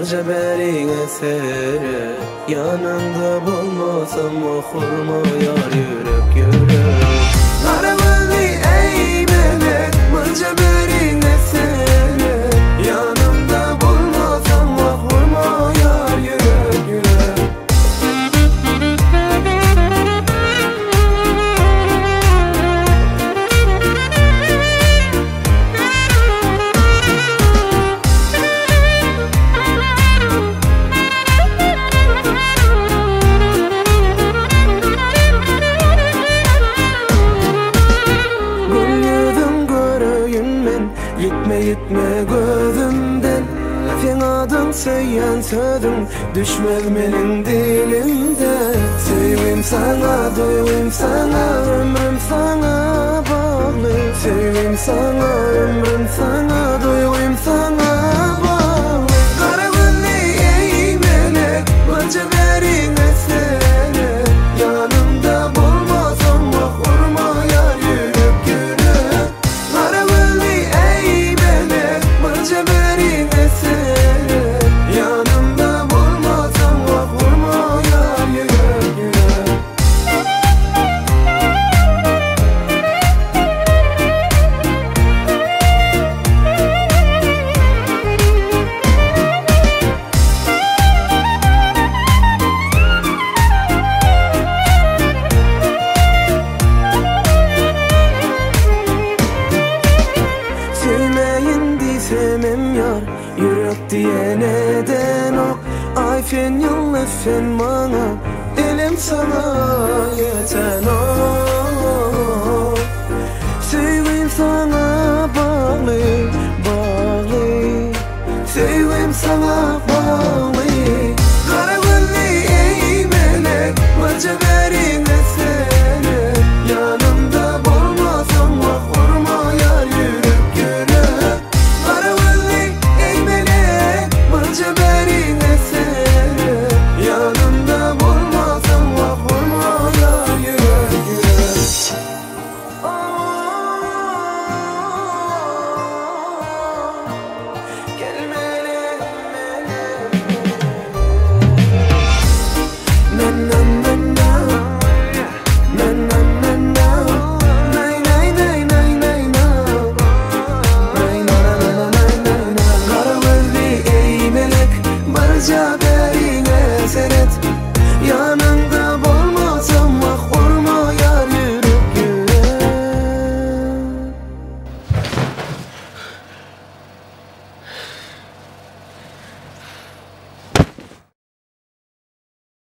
Mılca berin esere yanında bulmasam okur mu yar yürek yürek. Karavanı ey melek mılca berin esere yanında bulmasam okur mu yar yürek yürek. Gitme gözümden sen adın söyleyen sözün düşmez benim dilimde. Sevim sana, doyum sana, ömrüm sana bağlı. Sevim sana, ömrüm sana, doyum sana bağlı. Karavanı ey melek mılca berin esere yanımda bulmasam okur mu yar yürek yürek. Karavanı ey melek mılca berin esere yanımda bulmasam okur mu yar yürek yürek. Sevmeyin sevmem yar yürek diye neden ok. Ay fen yıl fen bana elim sana